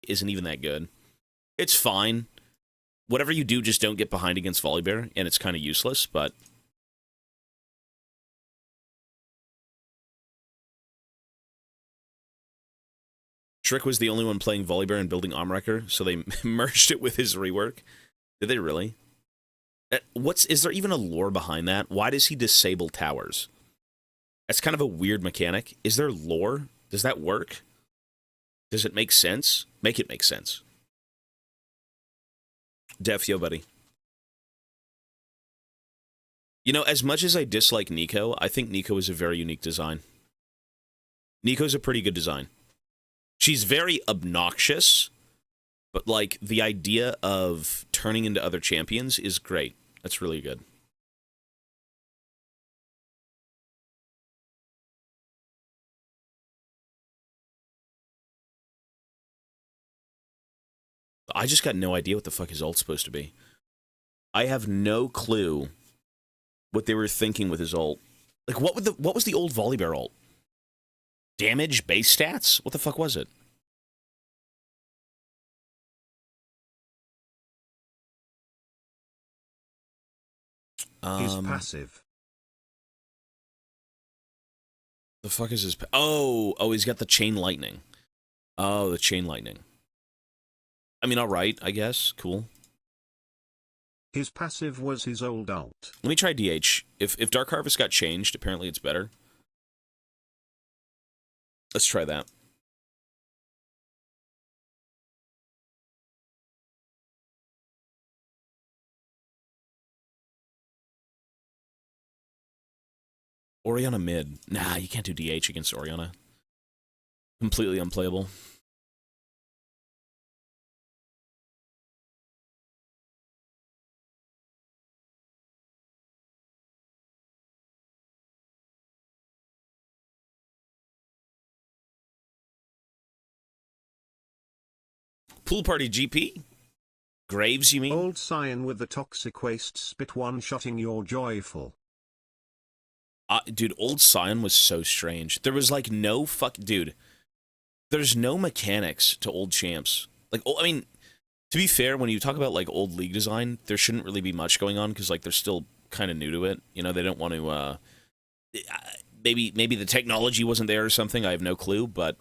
isn't even that good. It's fine. Whatever you do, just don't get behind against Volibear, and it's kind of useless, but... Trick was the only one playing Volibear and building Armwrecker, so they merged it with his rework. Did they really? Is there even a lore behind that? Why does he disable towers? That's kind of a weird mechanic. Is there lore? Does that work? Does it make sense? Make it make sense. Def, yo, buddy. You know, as much as I dislike Nico, I think Nico is a very unique design. Nico's a pretty good design. She's very obnoxious, but, like, the idea of turning into other champions is great. That's really good. I just got no idea what the fuck his ult's supposed to be. I have no clue what they were thinking with his ult. Like, what was the old Volibear ult? Damage, base stats? What the fuck was it? His passive. The fuck is his... Oh, he's got the chain lightning. Oh, the chain lightning. I mean, alright, I guess. Cool. His passive was his old ult. Let me try DH. If Dark Harvest got changed, apparently it's better. Let's try that. Orianna mid. Nah, you can't do DH against Orianna. Completely unplayable. Pool party GP? Graves, you mean? Old Scion with the toxic waste spit one-shotting your joyful. Dude, Old Scion was so strange. There was, like, no Dude, there's no mechanics to old champs. Like, I mean, to be fair, when you talk about, like, old League design, there shouldn't really be much going on, because, like, they're still kind of new to it. You know, they don't want to, maybe the technology wasn't there or something, I have no clue, but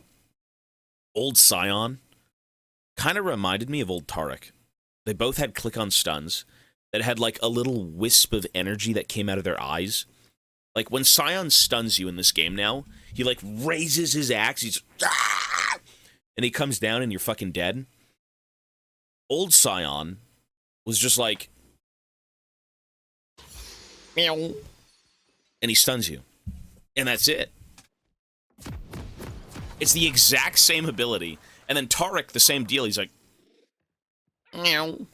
Old Scion kind of reminded me of old Taric. They both had click-on stuns that had, like, a little wisp of energy that came out of their eyes. Like, when Scion stuns you in this game now, he, like, raises his axe, he's... Ah! And he comes down and you're fucking dead. Old Scion was just like... Meow. And he stuns you. And that's it. It's the exact same ability. And then Taric, the same deal. He's like... Meow.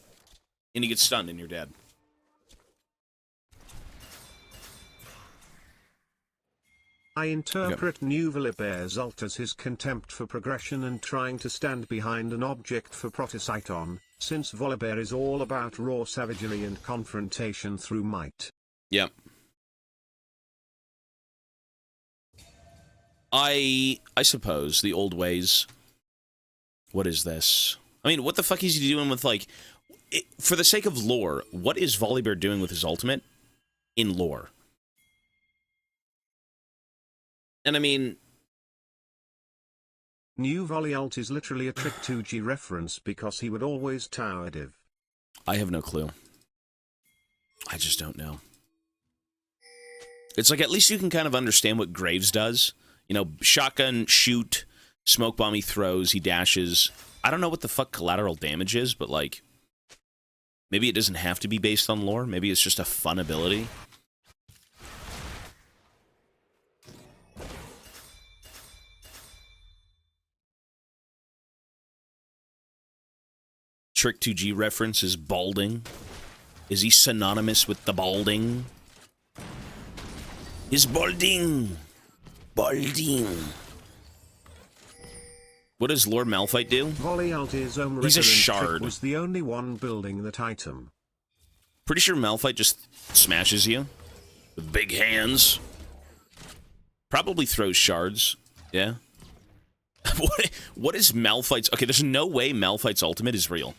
And he gets stunned and you're dead. I interpret New Volibear's ult as his contempt for progression and trying to stand behind an object for Protositon, since Volibear is all about raw savagery and confrontation through might. Yep. I suppose, the old ways. What is this? I mean, what the fuck is he doing with, like... for the sake of lore, what is Volibear doing with his ultimate in lore? And I mean... New Volley ult is literally a Trick 2G reference because he would always tower div. I have no clue. I just don't know. It's like, at least you can kind of understand what Graves does. You know, shotgun, shoot, smoke bomb he throws, he dashes. I don't know what the fuck collateral damage is, but, like... maybe it doesn't have to be based on lore. Maybe it's just a fun ability. Trick 2G reference is balding. Is he synonymous with the balding? He's balding. Balding. What does Lord Malphite do? Volley ult is He's a shard. Was the only one building that item. Pretty sure Malphite just smashes you with big hands. Probably throws shards. Yeah. What is Malphite's... Okay, there's no way Malphite's ultimate is real.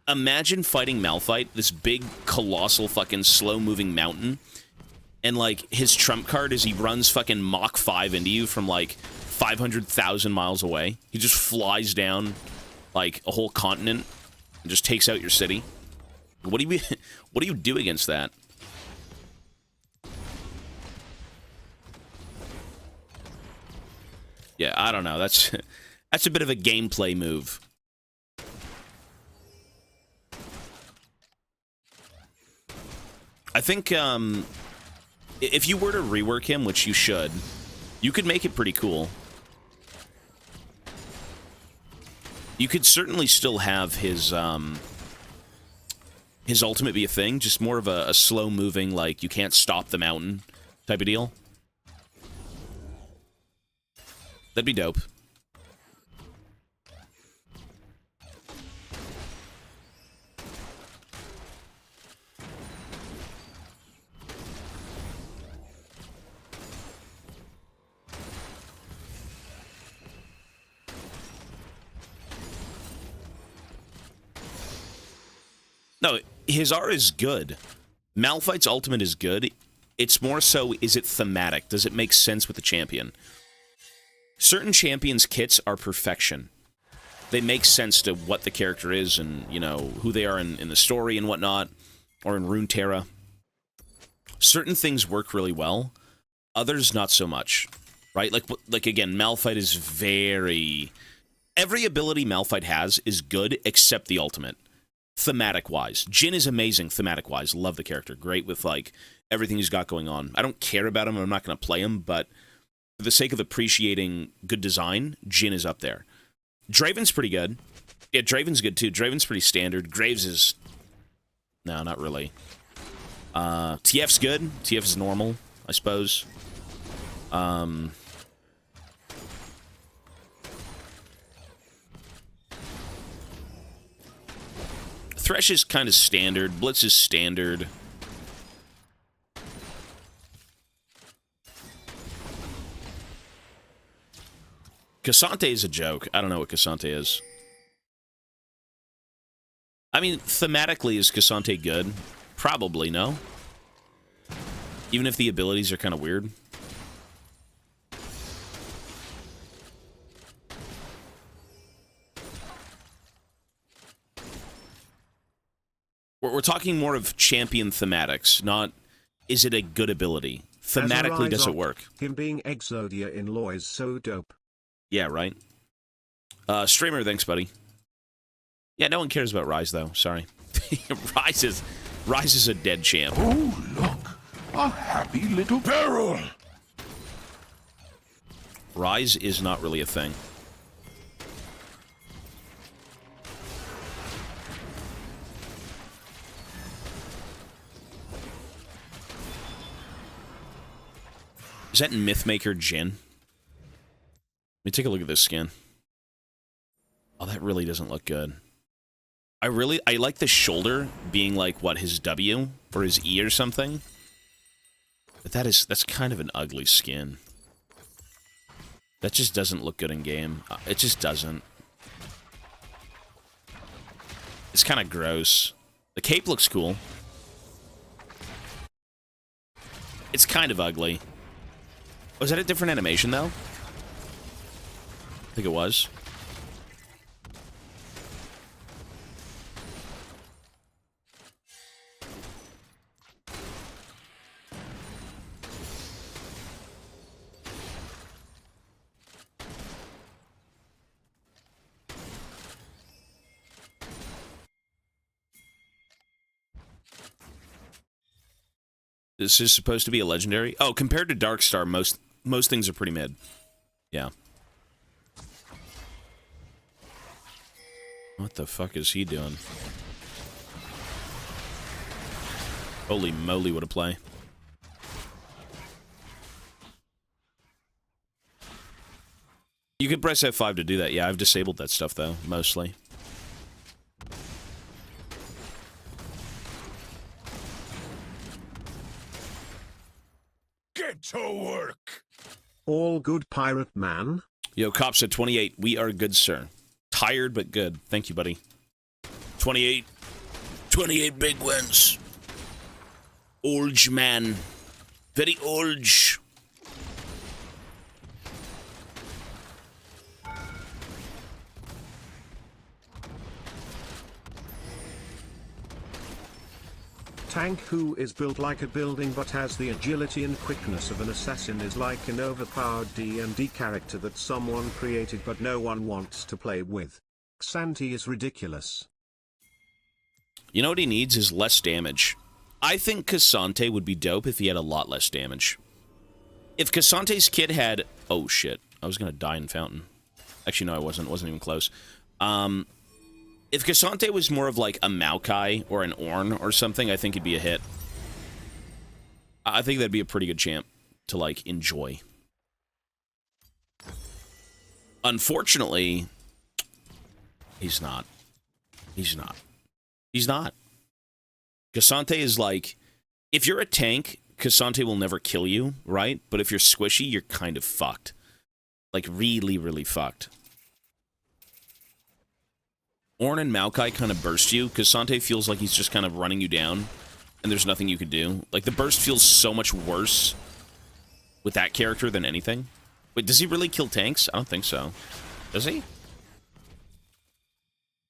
Imagine fighting Malphite, this big, colossal, fucking slow-moving mountain, and, like, his trump card is he runs fucking Mach 5 into you from, like, 500,000 miles away. He just flies down, like, a whole continent and just takes out your city. What do you do against that? Yeah, I don't know. That's a bit of a gameplay move. I think if you were to rework him, which you should, you could make it pretty cool. You could certainly still have his ultimate be a thing, just more of a slow-moving, like, you can't stop the mountain type of deal. That'd be dope. No, his R is good. Malphite's ultimate is good. It's more so, is it thematic? Does it make sense with the champion? Certain champions' kits are perfection. They make sense to what the character is and, you know, who they are in the story and whatnot, or in Runeterra. Certain things work really well, others not so much, right? Like again, Malphite is very... Every ability Malphite has is good except the ultimate. Thematic-wise. Jhin is amazing thematic-wise. Love the character. Great with, like, everything he's got going on. I don't care about him, I'm not going to play him, but for the sake of appreciating good design, Jhin is up there. Draven's pretty good. Yeah, Draven's good, too. Draven's pretty standard. Graves is... No, not really. TF's good. TF's normal, I suppose. Thresh is kind of standard. Blitz is standard. Cassante is a joke. I don't know what Cassante is. I mean, thematically, is Cassante good? Probably, no? Even if the abilities are kind of weird. We're talking more of champion thematics, not is it a good ability. Thematically, does it work? Him being Exodia in law is so dope. Yeah, right? Streamer, thanks, buddy. Yeah, no one cares about Rise, though. Sorry. Rise is a dead champ. Oh, look! A happy little barrel! Rise is not really a thing. Is that Mythmaker Jhin? Let me take a look at this skin. Oh, that really doesn't look good. I like the shoulder being like, what, his W? Or his E or something? But that's kind of an ugly skin. That just doesn't look good in game. It just doesn't. It's kind of gross. The cape looks cool. It's kind of ugly. Was that a different animation, though? I think it was. This is supposed to be a legendary? Oh, compared to Darkstar, most things are pretty mid. Yeah. What the fuck is he doing? Holy moly, what a play. You can press F5 to do that. Yeah, I've disabled that stuff, though, mostly. Get to work! All good pirate man? Yo, Cops at 28. We are good, sir. Tired, but good. Thank you, buddy. 28. 28 big wins. Old man. Very old. Tank who is built like a building but has the agility and quickness of an assassin is like an overpowered D&D character that someone created but no one wants to play with. Xanti is ridiculous. You know what he needs is less damage. I think Cassante would be dope if he had a lot less damage. If Cassante's kit had... Oh, shit. I was going to die in Fountain. Actually, no, I wasn't. It wasn't even close. If Cassante was more of like a Maokai or an Ornn or something, I think he'd be a hit. I think that'd be a pretty good champ to, like, enjoy. Unfortunately, he's not. He's not. He's not. Cassante is like, if you're a tank, Cassante will never kill you, right? But if you're squishy, you're kind of fucked. Like, really, really fucked. Ornn and Maokai kind of burst you. Cassante feels like he's just kind of running you down, and there's nothing you could do. Like, the burst feels so much worse with that character than anything. Wait, does he really kill tanks? I don't think so. Does he?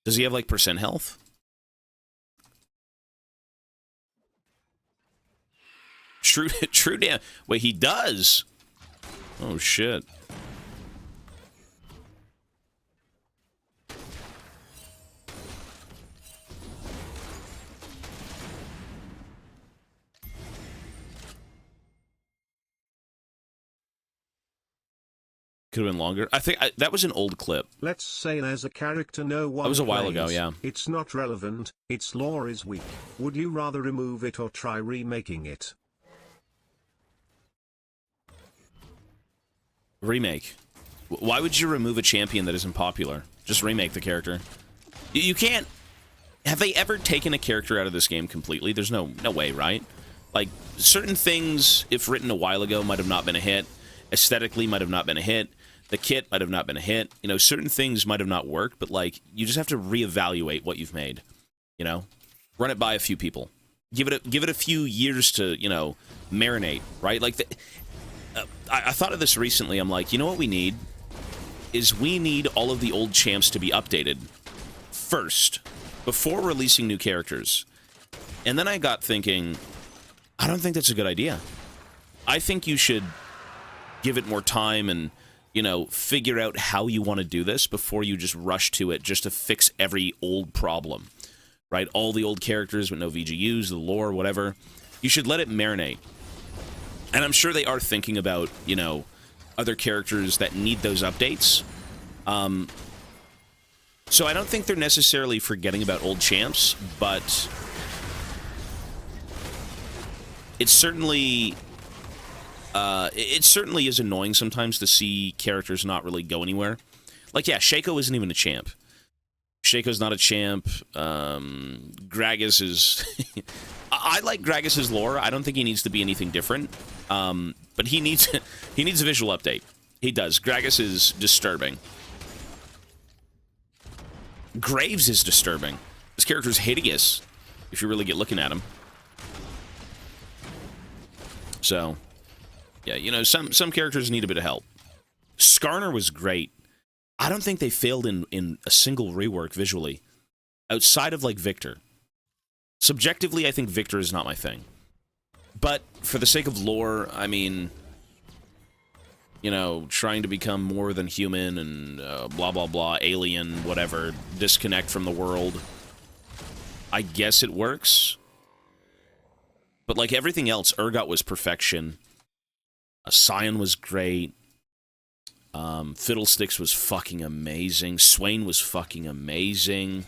Does he have, like, percent health? True damn. Wait, he does? Oh, shit. Could have been longer. I think that was an old clip. Let's say there's a character no one That was a while plays. ago, yeah. It's not relevant, its lore is weak. Would you rather remove it or try remaking it? Remake. Why would you remove a champion that isn't popular? Just remake the character. You can't... Have they ever taken a character out of this game completely? There's no way, right? Like, certain things, if written a while ago, might have not been a hit. Aesthetically, might have not been a hit. The kit might have not been a hit. You know, certain things might have not worked, but, like, you just have to reevaluate what you've made. You know? Run it by a few people. Give it a few years to, you know, marinate, right? Like, I thought of this recently. I'm like, you know what we need? Is we need all of the old champs to be updated first, before releasing new characters. And then I got thinking, I don't think that's a good idea. I think you should give it more time and, you know, figure out how you want to do this before you just rush to it just to fix every old problem, right? All the old characters with no VGUs, the lore, whatever. You should let it marinate. And I'm sure they are thinking about, you know, other characters that need those updates. So I don't think they're necessarily forgetting about old champs, but it's certainly... it certainly is annoying sometimes to see characters not really go anywhere. Like, yeah, Shaco isn't even a champ. Shaco's not a champ. Gragas is... I like Gragas' lore. I don't think he needs to be anything different. But he needs a visual update. He does. Gragas is disturbing. Graves is disturbing. This character is hideous, if you really get looking at him. So... yeah, you know, some characters need a bit of help. Skarner was great. I don't think they failed in a single rework visually. Outside of, like, Victor. Subjectively, I think Victor is not my thing. But, for the sake of lore, I mean... you know, trying to become more than human and blah, blah, blah, alien, whatever, disconnect from the world. I guess it works. But, like everything else, Urgot was perfection. Scion was great. Fiddlesticks was fucking amazing. Swain was fucking amazing.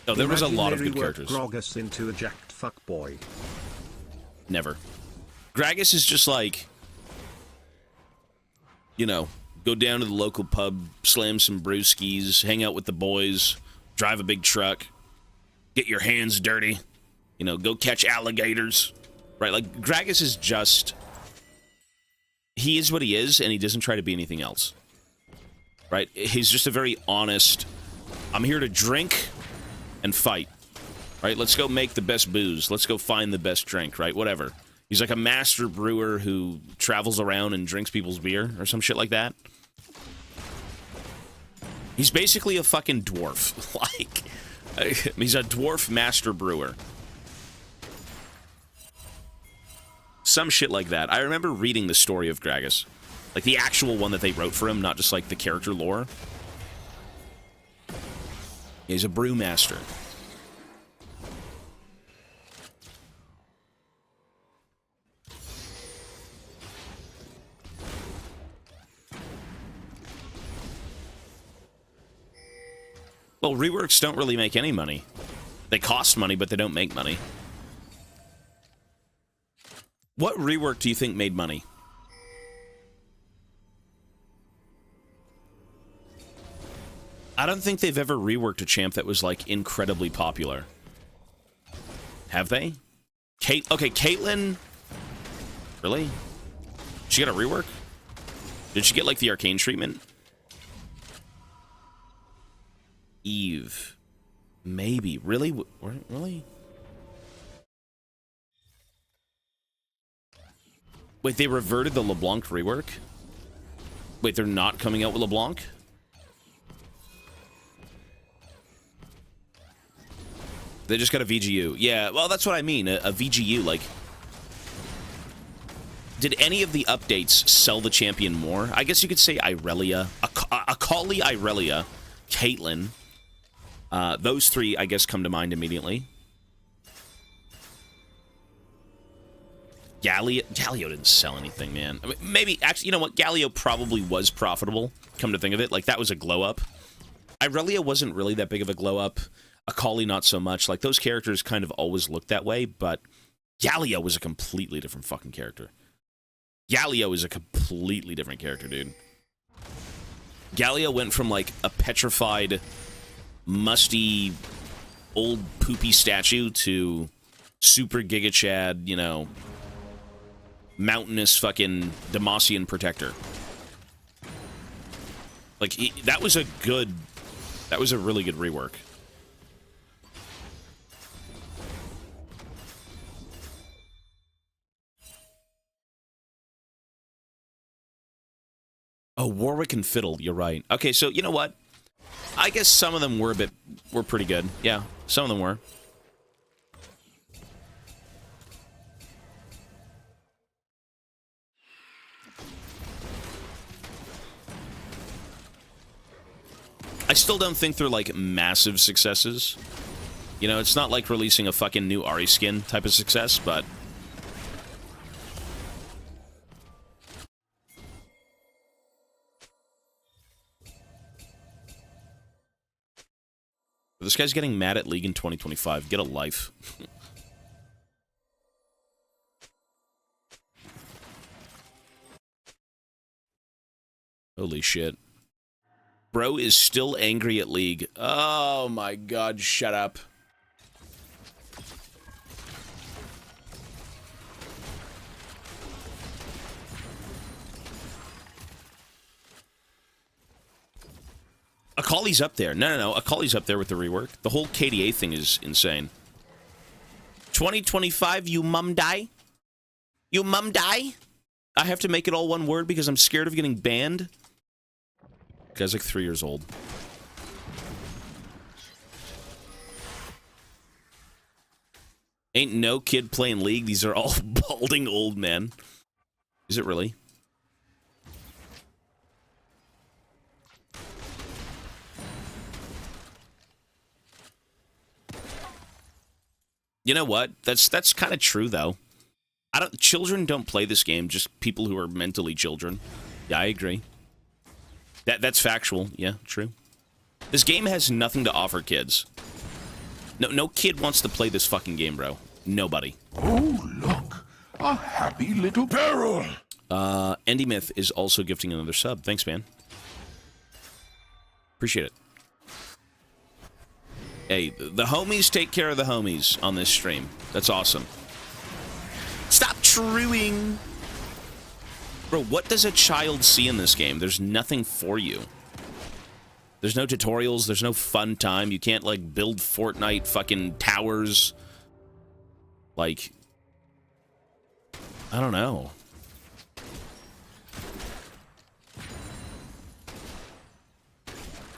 Oh, there was a lot of good characters. Gragas into a jacked fuckboy. Never. Gragas is just like, you know, go down to the local pub, slam some brewskis, hang out with the boys, drive a big truck, get your hands dirty, You know, go catch alligators. Right? Like, Gragas is just... He is what he is, and he doesn't try to be anything else. Right? He's just a very honest... I'm here to drink and fight. Right? Let's go make the best booze. Let's go find the best drink, right? Whatever. He's like a master brewer who travels around and drinks people's beer or some shit like that. He's basically a fucking dwarf. Like, he's a dwarf master brewer. Some shit like that. I remember reading the story of Gragas. Like, the actual one that they wrote for him, not just, like, the character lore. He's a brewmaster. Well, reworks don't really make any money. They cost money, but they don't make money. What rework do you think made money? I don't think they've ever reworked a champ that was, like, incredibly popular. Have they? Okay, Caitlyn... Really? She got a rework? Did she get, like, the arcane treatment? Eve. Maybe. Really? Really? Wait, they reverted the LeBlanc rework? Wait, they're not coming out with LeBlanc? They just got a VGU. Yeah, well, that's what I mean. A VGU, like... Did any of the updates sell the champion more? I guess you could say Irelia. Akali, Irelia, Caitlyn. Those three, I guess, come to mind immediately. Galio didn't sell anything, man. I mean, maybe, actually, you know what? Galio probably was profitable, come to think of it. Like, that was a glow-up. Irelia wasn't really that big of a glow-up. Akali, not so much. Like, those characters kind of always looked that way, but Galio was a completely different fucking character. Galio is a completely different character, dude. Galio went from, like, a petrified, musty, old poopy statue to super Giga Chad, you know, mountainous fucking Demacian protector. Like, that was a really good rework. Oh, Warwick and Fiddle, you're right. Okay, so, you know what? I guess some of them were pretty good. Yeah, some of them were. I still don't think they're, like, massive successes. You know, it's not like releasing a fucking new Ahri skin type of success, but... This guy's getting mad at League in 2025. Get a life. Holy shit. Bro is still angry at League. Oh my god, shut up. Akali's up there. No. Akali's up there with the rework. The whole KDA thing is insane. 2025, you mum die? You mum die? I have to make it all one word because I'm scared of getting banned? Guy's like 3 years old. Ain't no kid playing League. These are all balding old men. Is it really? You know what? That's kind of true, though. Children don't play this game, just people who are mentally children. Yeah, I agree. That's factual. Yeah, true. This game has nothing to offer kids. No kid wants to play this fucking game, bro. Nobody. Oh, look. A happy little barrel. Andy Myth is also gifting another sub. Thanks, man. Appreciate it. Hey, the homies take care of the homies on this stream. That's awesome. Stop truing! Bro, what does a child see in this game? There's nothing for you. There's no tutorials, there's no fun time. You can't, like, build Fortnite fucking towers. Like, I don't know.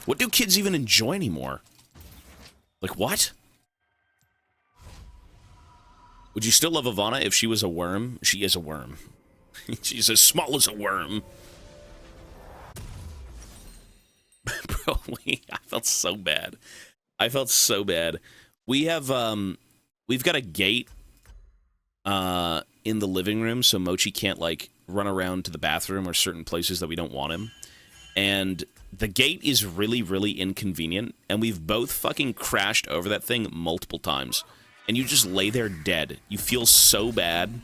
What do kids even enjoy anymore? Like, what? Would you still love Ivana if she was a worm? She is a worm. She's as small as a worm. Bro, I felt so bad. I felt so bad. We have, we've got a gate, in the living room, so Mochi can't, like, run around to the bathroom or certain places that we don't want him. And the gate is really, really inconvenient, and we've both fucking crashed over that thing multiple times. And you just lay there dead. You feel so bad.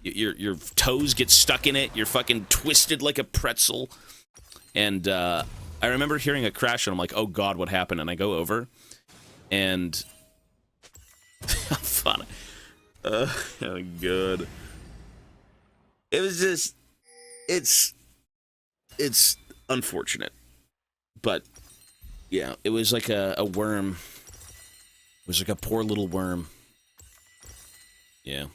Your toes get stuck in it. You're fucking twisted like a pretzel. And I remember hearing a crash, and I'm like, oh god, what happened? And I go over, and fun. Oh god. It was just, it's unfortunate. But yeah, it was like a worm. It was like a poor little worm. Yeah.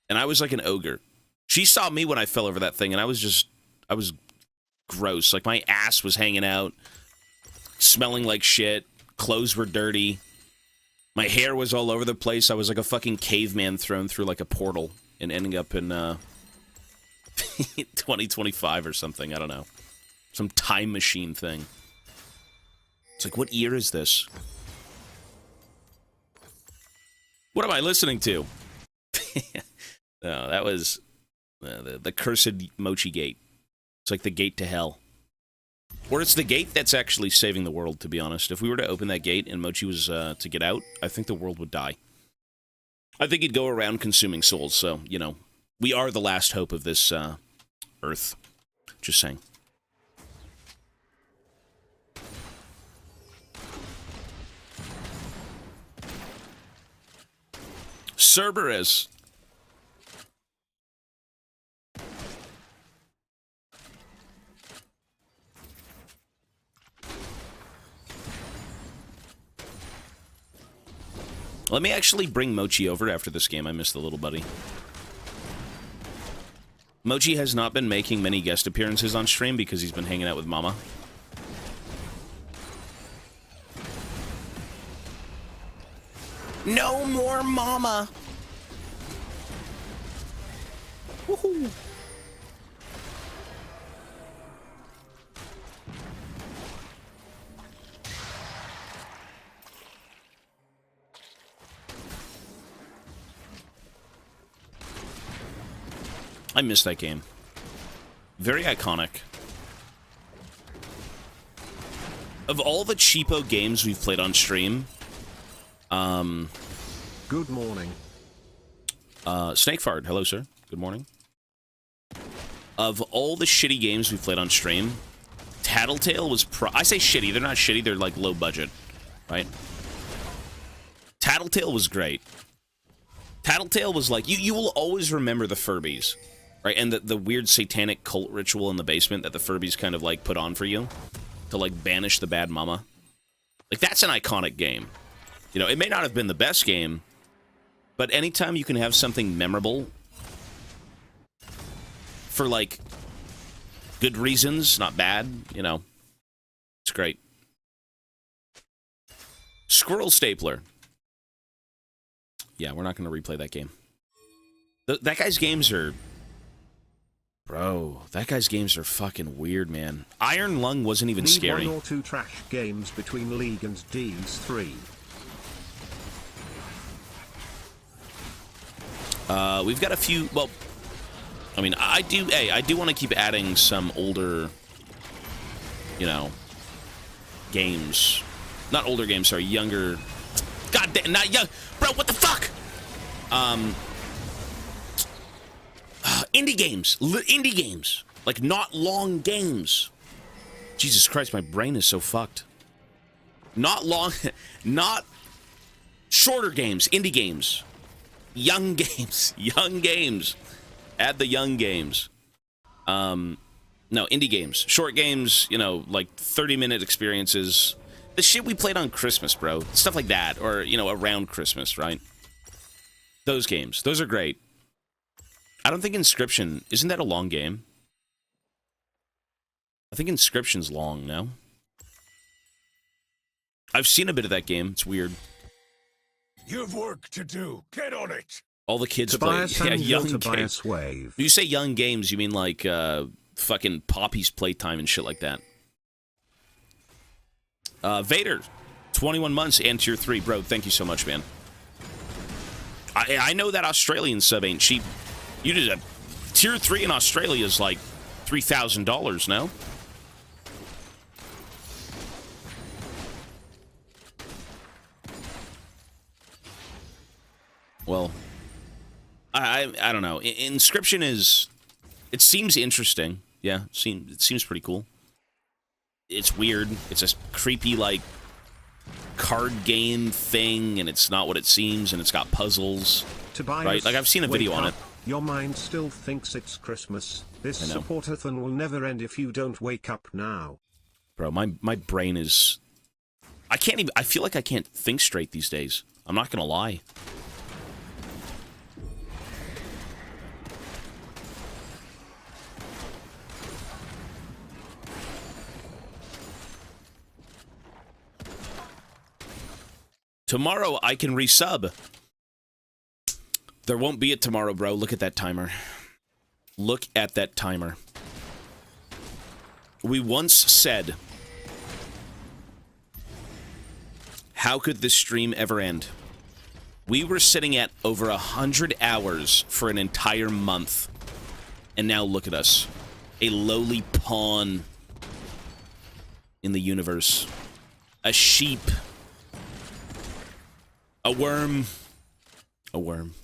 And I was like an ogre. She saw me when I fell over that thing, and I was gross. Like, my ass was hanging out, smelling like shit, clothes were dirty, my hair was all over the place. I was like a fucking caveman thrown through like a portal and ending up in 2025 or something. I don't know. Some time machine thing. It's like, what year is this? What am I listening to? No, that was the cursed Mochi Gate. It's like the gate to hell. Or it's the gate that's actually saving the world, to be honest. If we were to open that gate and Mochi was to get out, I think the world would die. I think he'd go around consuming souls, so, you know, we are the last hope of this Earth. Just saying. Cerberus. Let me actually bring Mochi over after this game. I miss the little buddy. Mochi has not been making many guest appearances on stream because he's been hanging out with Mama. No more Mama! Woohoo! I miss that game. Very iconic. Of all the cheapo games we've played on stream, Good morning. Snakefart, hello sir. Good morning. Of all the shitty games we've played on stream, Tattletale was I say shitty, they're not shitty, they're like low budget, right? Tattletale was great. Tattletale was like, you will always remember the Furbies. Right, and the weird satanic cult ritual in the basement that the Furbies kind of, like, put on for you to, like, banish the bad mama. Like, that's an iconic game. You know, it may not have been the best game, but anytime you can have something memorable for, like, good reasons, not bad, you know, it's great. Squirrel Stapler. Yeah, we're not going to replay that game. That guy's games are... Bro, that guy's games are fucking weird, man. Iron Lung wasn't even scary. One or two trash games between League and D's 3. We've got a few, well, I mean, I do want to keep adding some older, you know, games. Not older games, sorry, younger. God damn, not young. Bro, what the fuck? Indie games. Indie games. Like, not long games. Jesus Christ, my brain is so fucked. Not long, not Shorter games, indie games, young games, young games. Add the young games. No, indie games. Short games, you know, like 30-minute experiences. The shit we played on Christmas, bro. Stuff like that. Or, you know, around Christmas, right? Those games. Those are great. I don't think Inscription... Isn't that a long game? I think Inscription's long, no? I've seen a bit of that game. It's weird. You've work to do. Get on it. All the kids play. Tobias Yeah, young Tobias games. Wave. When you say young games, you mean like fucking Poppy's Playtime and shit like that. Vader, 21 months and tier 3. Bro, thank you so much, man. I know that Australian sub ain't cheap. You did a tier 3 in Australia is like $3,000, no? Well, I don't know. Inscription is... It seems interesting. Yeah, it seems pretty cool. It's weird. It's a creepy, like, card game thing, and it's not what it seems, and it's got puzzles. Tobias, right? Like, I've seen a video on it. Your mind still thinks it's Christmas. This supportathon will never end if you don't wake up now. Bro, my brain is... I can't even... I feel like I can't think straight these days. I'm not gonna lie. Tomorrow, I can resub. There won't be a tomorrow, bro. Look at that timer. Look at that timer. We once said, how could this stream ever end? We were sitting at over 100 hours for an entire month. And now look at us. A lowly pawn in the universe. A sheep. A worm. A worm.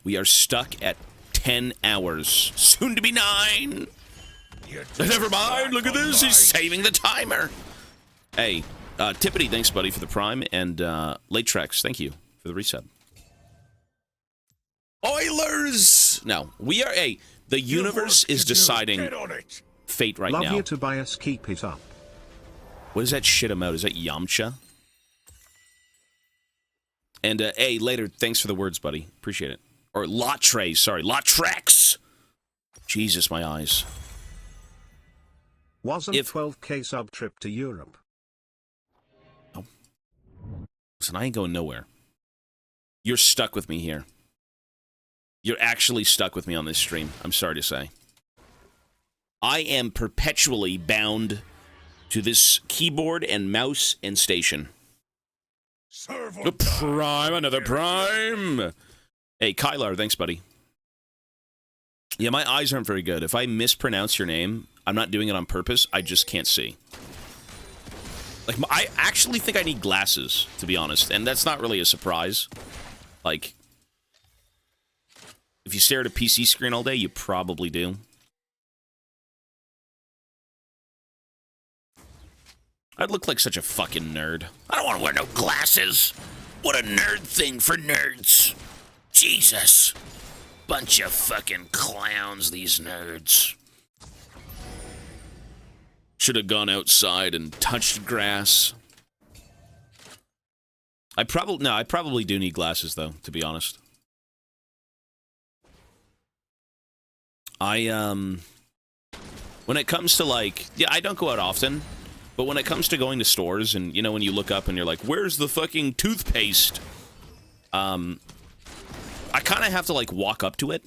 We are stuck at 10 hours. Soon to be 9. Never mind. Look at this. He's saving the timer. Hey, Tippity, thanks, buddy, for the prime. And Late Trex, thank you for the resub. Oilers! No, we are... Hey, the universe is deciding fate right now. Love you, Tobias. Keep it up. What is that shit emote? Is that Yamcha? And, hey, later, thanks for the words, buddy. Appreciate it. Or Latre, sorry. Latrex! Jesus, my eyes. Wasn't 12k sub trip to Europe? Oh. Listen, I ain't going nowhere. You're stuck with me here. You're actually stuck with me on this stream, I'm sorry to say. I am perpetually bound to this keyboard and mouse and station. The prime, another prime! Hey, Kylar, thanks, buddy. Yeah, my eyes aren't very good. If I mispronounce your name, I'm not doing it on purpose, I just can't see. Like, I actually think I need glasses, to be honest, and that's not really a surprise. Like, if you stare at a PC screen all day, you probably do. I'd look like such a fucking nerd. I don't want to wear no glasses. What a nerd thing for nerds. Jesus. Bunch of fucking clowns, these nerds. Should have gone outside and touched grass. I probably do need glasses, though, to be honest. When it comes to, like... Yeah, I don't go out often. But when it comes to going to stores, and, you know, when you look up and you're like, where's the fucking toothpaste? I kind of have to, like, walk up to it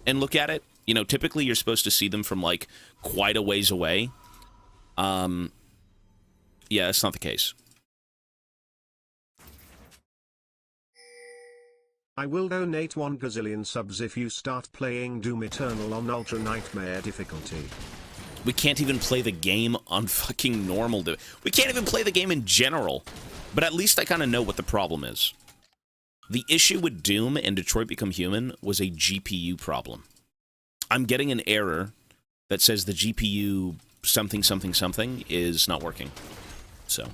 and look at it. You know, typically you're supposed to see them from, like, quite a ways away. Yeah, that's not the case. I will donate 1 gazillion subs if you start playing Doom Eternal on Ultra Nightmare difficulty. We can't even play the game on fucking normal. We can't even play the game in general. But at least I kind of know what the problem is. The issue with Doom and Detroit Become Human was a GPU problem. I'm getting an error that says the GPU something something something is not working. So.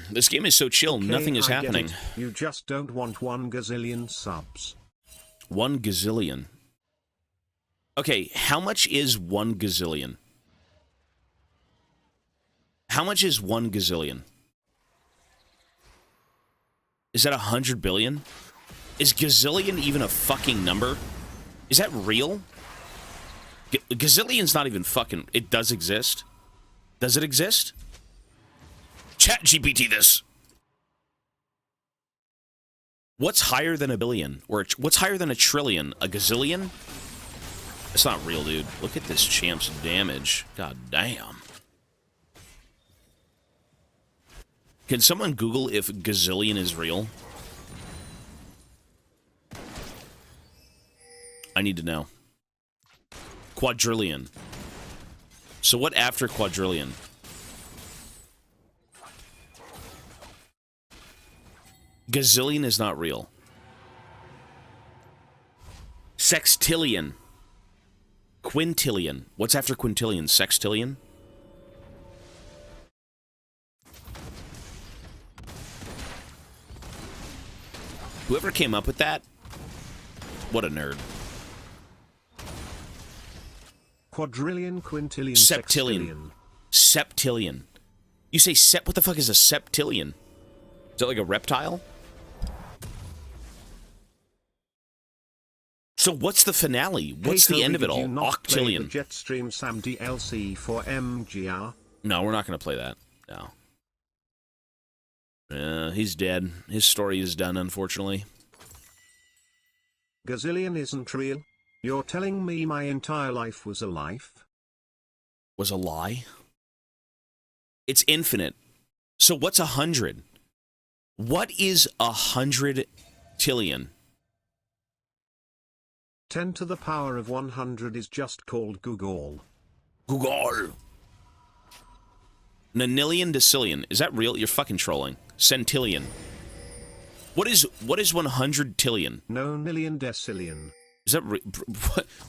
This game is so chill, Okay, nothing is I happening. get it. You just don't want 1 gazillion subs. 1 gazillion. Okay, how much is 1 gazillion? How much is 1 gazillion? Is that 100 billion? Is gazillion even a fucking number? Is that real? Gazillion's not even fucking... It does exist? Does it exist? Chat GPT this. What's higher than a billion? Or what's higher than a trillion? A gazillion? It's not real, dude. Look at this champ's damage. God damn. Can someone Google if gazillion is real? I need to know. Quadrillion. So what after quadrillion? Gazillion is not real. Sextillion. Quintillion. What's after quintillion? Sextillion? Whoever came up with that, what a nerd. Quadrillion, quintillion, Septillion. Septillion. You say what the fuck is a septillion? Is that like a reptile? So what's the finale? What's the end of it all? Octillion. Jetstream Sam DLC for MGR. No, we're not going to play that. No. He's dead. His story is done, unfortunately. Gazillion isn't real? You're telling me my entire life was a life? Was a lie? It's infinite. So what's 100? What is 100 tillion? 10 to the power of 100 is just called Google. Google. Nonillion decillion. Is that real? You're fucking trolling. Centillion. What is 100 tillion? No million decillion. Is that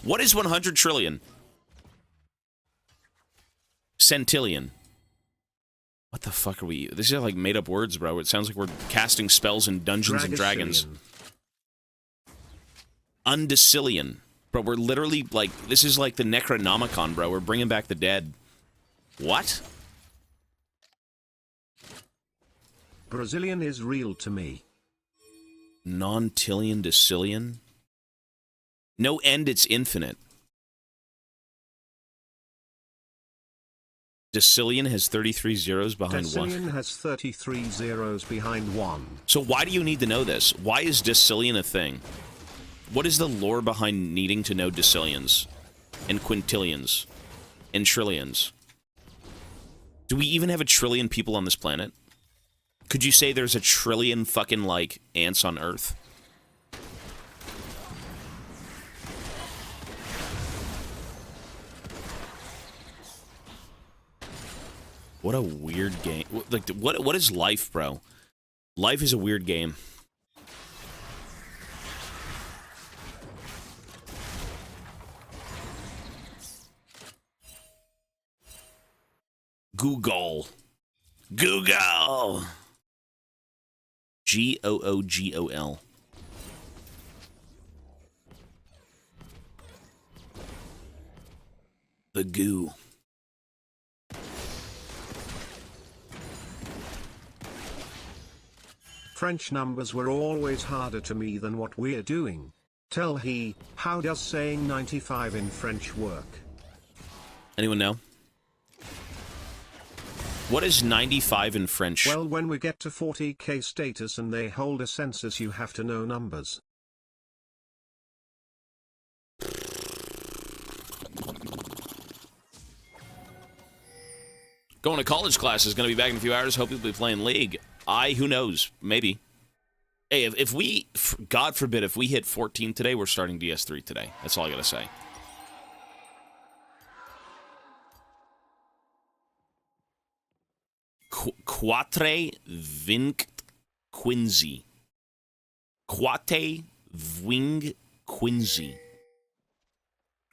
what is 100 trillion? Centillion. What the fuck are we? These are like made up words, bro. It sounds like we're casting spells in Dungeons and Dragons. Undecillion. Bro, we're literally like, this is like the Necronomicon, bro. We're bringing back the dead. What? Brazilian is real to me. Non-tillion decillion? No end, it's infinite. Decillion has 33 zeros behind Decillion 1. has 33 zeros behind 1. So why do you need to know this? Why is decillion a thing? What is the lore behind needing to know decillions? And quintillions? And trillions? Do we even have a trillion people on this planet? Could you say there's a trillion fucking, like, ants on Earth? What a weird game. Like, what is life, bro? Life is a weird game. Google. Google. Googol. The goo. French numbers were always harder to me than what we're doing. Tell he, how does saying 95 in French work? Anyone know? What is 95 in French? Well, when we get to 40k status and they hold a census, you have to know numbers. Going to college class is going to be back in a few hours. Hope you'll be playing League. Who knows? Maybe. Hey, if we, God forbid, if we hit 14 today, we're starting DS3 today. That's all I got to say. Quatre vingt quinze. Quate Ving Quincy.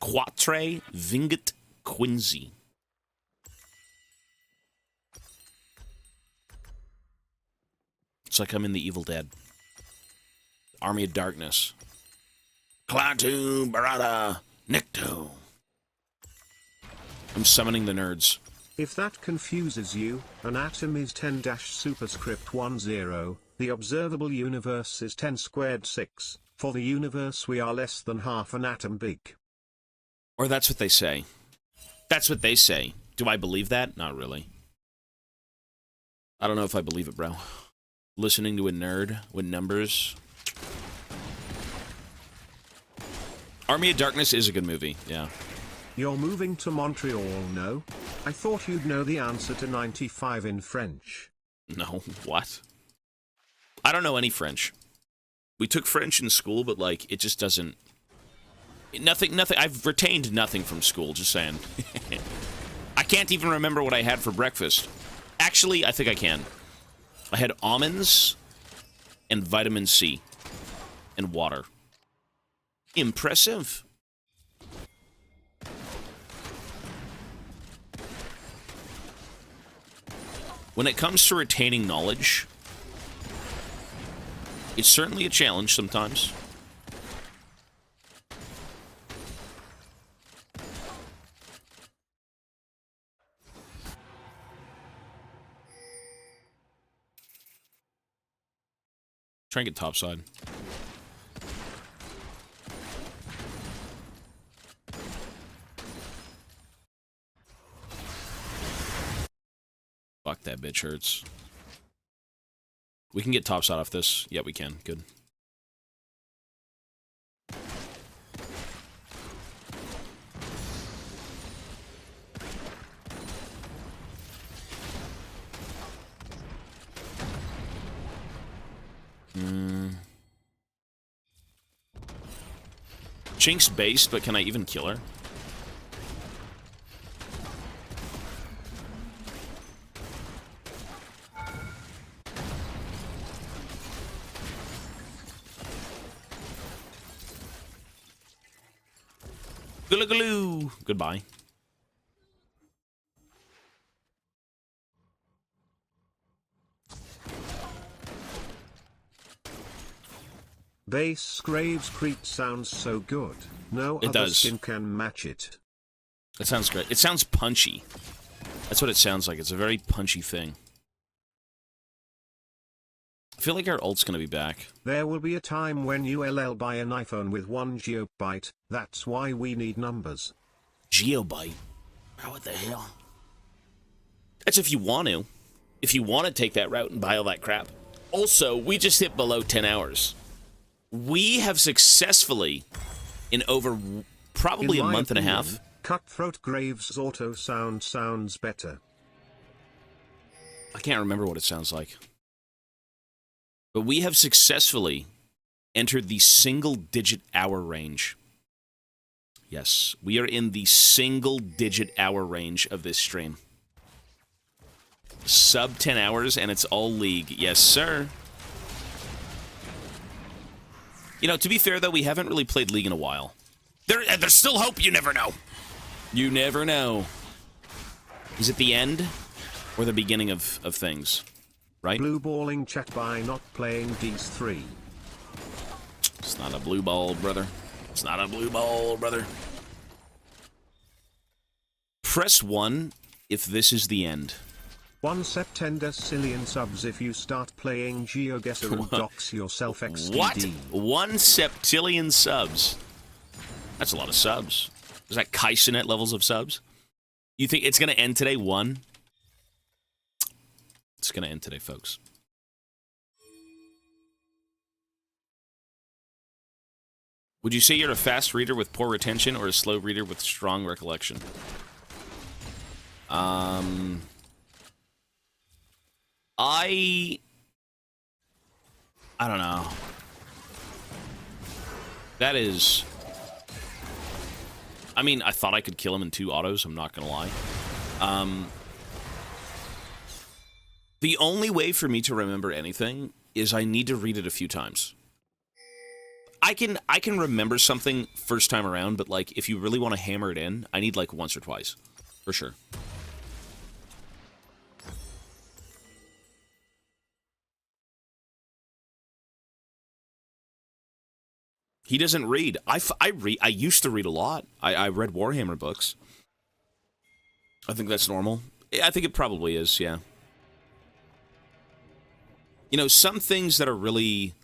Quatre Vinget Quincy. It's like I'm in The Evil Dead. Army of Darkness. Klaatu Barada Nikto. I'm summoning the nerds. If that confuses you, an atom is 10-superscript 10, the observable universe is 10 squared 6, for the universe we are less than half an atom big. Or that's what they say. That's what they say. Do I believe that? Not really. I don't know if I believe it, bro. Listening to a nerd with numbers. Army of Darkness is a good movie, yeah. You're moving to Montreal, no? I thought you'd know the answer to 95 in French. No, what? I don't know any French. We took French in school, but, like, it just doesn't... Nothing, I've retained nothing from school, just saying. I can't even remember what I had for breakfast. Actually, I think I can. I had almonds and vitamin C and water. Impressive. When it comes to retaining knowledge, it's certainly a challenge sometimes. Try and get topside. Fuck, that bitch hurts. We can get topside off this. Yeah, we can. Good. Jinx based, but can I even kill her? Guloo. Goodbye. Bass Graves Crete sounds so good. No other skin can match it. It sounds great. It sounds punchy. That's what it sounds like. It's a very punchy thing. I feel like our ult's gonna be back. There will be a time when you'll buy an iPhone with 1 GB. That's why we need numbers. Geobyte? Oh, what the hell? That's if you want to. If you want to take that route and buy all that crap. Also, we just hit below 10 hours. We have successfully, in over probably a month and a half... Cutthroat Graves auto sounds better. I can't remember what it sounds like. But we have successfully entered the single-digit hour range. Yes, we are in the single-digit hour range of this stream. Sub 10 hours, and it's all League. Yes, sir. You know, to be fair, though, we haven't really played League in a while. There's still hope, you never know. You never know. Is it the end or the beginning of things? Right? Blue balling chat by not playing Geese 3. It's not a blue ball, brother. It's not a blue ball, brother. Press 1 if this is the end. 1 septendecillion subs if you start playing GeoGuessr and dox yourself XDD. What? 1 septillion subs? That's a lot of subs. Is that Kaisenet levels of subs? You think it's going to end today? 1? It's going to end today, folks. Would you say you're a fast reader with poor retention or a slow reader with strong recollection? I don't know. That is... I mean, I thought I could kill him in 2 autos, I'm not gonna lie. The only way for me to remember anything is I need to read it a few times. I can remember something first time around, but like if you really want to hammer it in, I need like once or twice, for sure. He doesn't read. I used to read a lot. I read Warhammer books. I think that's normal. I think it probably is, yeah. You know, some things that are really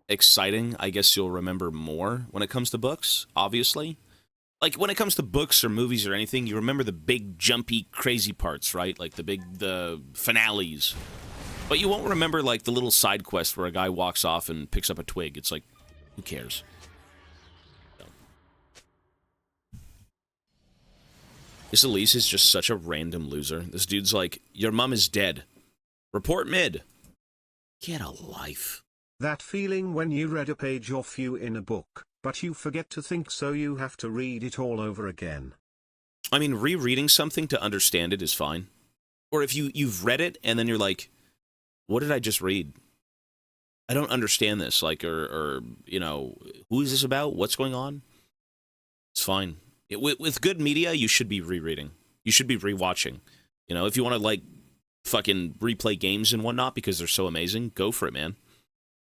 exciting, I guess you'll remember more when it comes to books, obviously. Like, when it comes to books or movies or anything, you remember the big, jumpy, crazy parts, right? Like, the finales. But you won't remember, like, the little side quest where a guy walks off and picks up a twig. It's like, who cares? So. This Elise is just such a random loser. This dude's like, your mom is dead. Report mid. Get a life. That feeling when you read a page or few in a book, but you forget to think, so you have to read it all over again. I mean, rereading something to understand it is fine. Or if you've read it and then you're like, what did I just read? I don't understand this, like, or you know, who is this about? What's going on? It's fine. With good media, you should be rereading. You should be rewatching. You know, if you want to, like, fucking replay games and whatnot because they're so amazing, go for it, man.